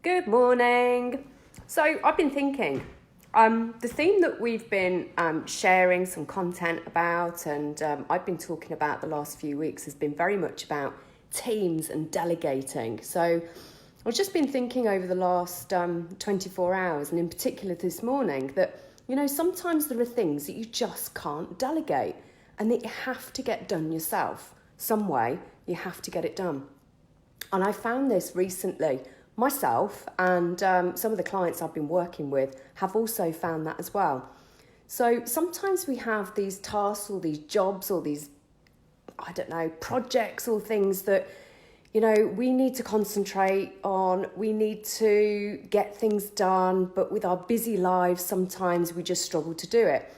Good morning. So I've been thinking, the theme that we've been sharing some content about and I've been talking about the last few weeks has been very much about teams and delegating. So I've just been thinking over the last 24 hours and in particular this morning that, sometimes there are things that you just can't delegate and that you have to get done yourself. Some way you have to get it done. And I found this recently myself, and some of the clients I've been working with have also found that as well. So sometimes we have these tasks or these jobs or these, projects or things that, we need to concentrate on, we need to get things done, but with our busy lives, sometimes we just struggle to do it.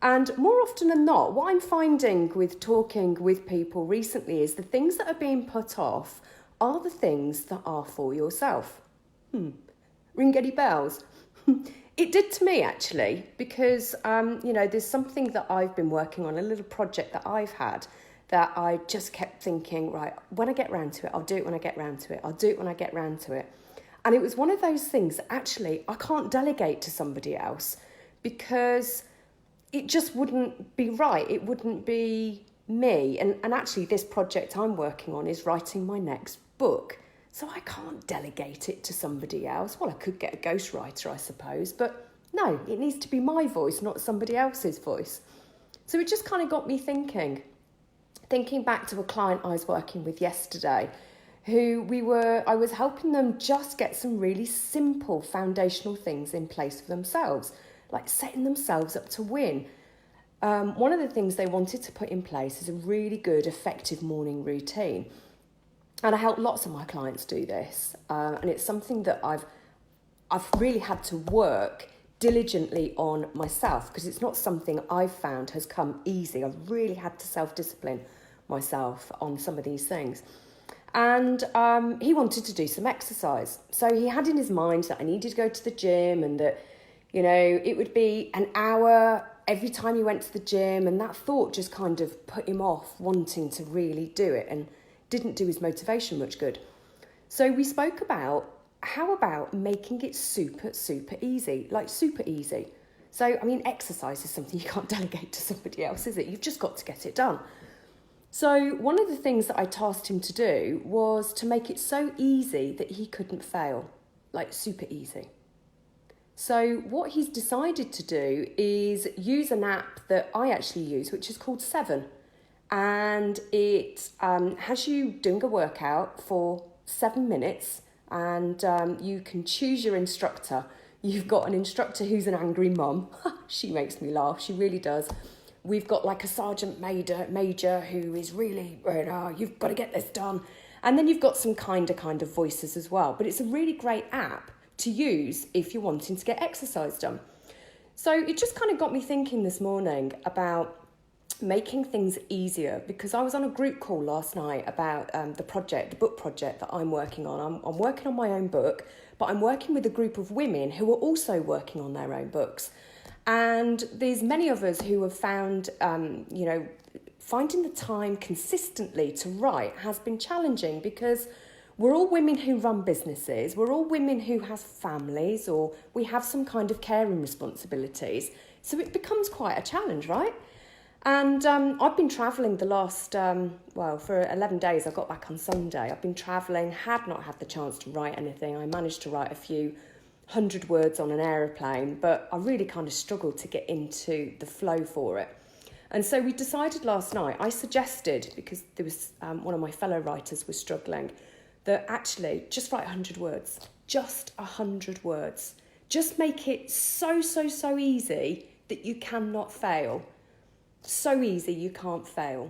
And more often than not, what I'm finding with talking with people recently is the things that are being put off are the things that are for yourself. Ring any bells? It did to me actually, because, there's something that I've been working on, a little project that I've had that I just kept thinking, right, when I get round to it, I'll do it when I get round to it. I'll do it when I get round to it. And it was one of those things that actually I can't delegate to somebody else because it just wouldn't be right. It wouldn't be me. And actually this project I'm working on is writing my next book. So I can't delegate it to somebody else. Well, I could get a ghostwriter, I suppose, but no, it needs to be my voice, not somebody else's voice. So it just kind of got me thinking back to a client I was working with yesterday, I was helping them just get some really simple foundational things in place for themselves, like setting themselves up to win. One of the things they wanted to put in place is a really good, effective morning routine. And I help lots of my clients do this. And it's something that I've really had to work diligently on myself because it's not something I've found has come easy. I've really had to self-discipline myself on some of these things. And he wanted to do some exercise. So he had in his mind that I needed to go to the gym and that, it would be an hour every time he went to the gym. And that thought just kind of put him off wanting to really do it and didn't do his motivation much good. So we spoke about how about making it super, super easy, like super easy. So, exercise is something you can't delegate to somebody else, is it? You've just got to get it done. So one of the things that I tasked him to do was to make it so easy that he couldn't fail, like super easy. So what he's decided to do is use an app that I actually use, which is called 7. And it has you doing a workout for 7 minutes and you can choose your instructor. You've got an instructor who's an angry mum. She makes me laugh. She really does. We've got like a sergeant major who is really, you've got to get this done. And then you've got some kind of voices as well. But it's a really great app to use if you're wanting to get exercise done. So it just kind of got me thinking this morning about making things easier, because I was on a group call last night about the book project that I'm working on. I'm working on my own book, but I'm working with a group of women who are also working on their own books. And there's many of us who have found, finding the time consistently to write has been challenging because we're all women who run businesses. We're all women who have families or we have some kind of caring responsibilities. So it becomes quite a challenge, right? And I've been travelling the last, for 11 days. I got back on Sunday. I've been travelling, had not had the chance to write anything. I managed to write a few 100 words on an aeroplane, but I really kind of struggled to get into the flow for it. And so we decided last night, I suggested, because there was one of my fellow writers was struggling, that actually just write 100 words, just 100 words. Just make it so easy that you cannot fail. So easy you can't fail.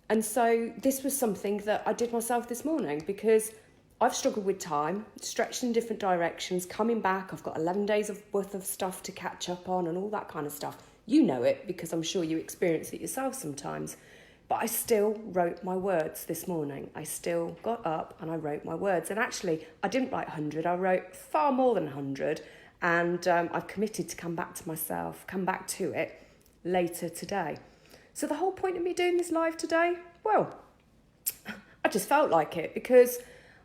And so this was something that I did myself this morning because I've struggled with time, stretched in different directions, coming back. I've got 11 days worth of stuff to catch up on and all that kind of stuff. You know it because I'm sure you experience it yourself sometimes. But I still wrote my words this morning. I still got up and I wrote my words. And actually, I didn't write 100. I wrote far more than 100. And I've committed to come back to it later today. So the whole point of me doing this live today, well, I just felt like it because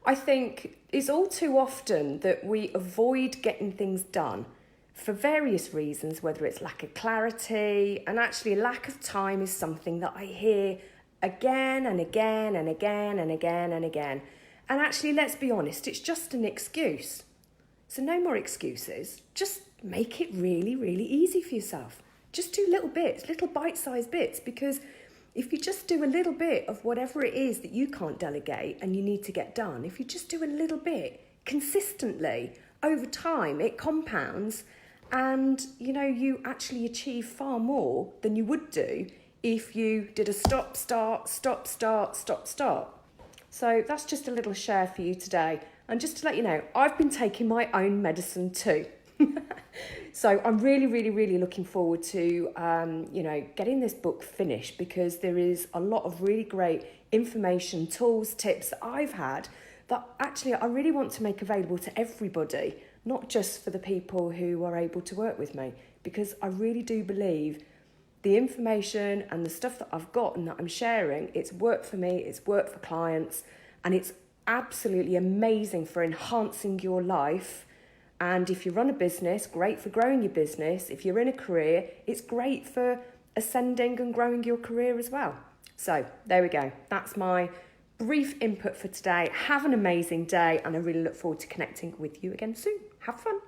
I think it's all too often that we avoid getting things done for various reasons, whether it's lack of clarity, and actually lack of time is something that I hear again and again and again and again and again. And actually, let's be honest, it's just an excuse. So no more excuses. Just make it really, really easy for yourself. Just do little bits, little bite-sized bits, because if you just do a little bit of whatever it is that you can't delegate and you need to get done, if you just do a little bit consistently over time, it compounds, and you actually achieve far more than you would do if you did a stop, start, stop, start, stop, start. So that's just a little share for you today. And just to let you know, I've been taking my own medicine too. So I'm really, really, really looking forward to, getting this book finished, because there is a lot of really great information, tools, tips that I've had that actually I really want to make available to everybody, not just for the people who are able to work with me, because I really do believe the information and the stuff that I've got and that I'm sharing, it's worked for me, it's worked for clients, and it's absolutely amazing for enhancing your life. And if you run a business, great for growing your business. If you're in a career, it's great for ascending and growing your career as well. So there we go. That's my brief input for today. Have an amazing day, and I really look forward to connecting with you again soon. Have fun.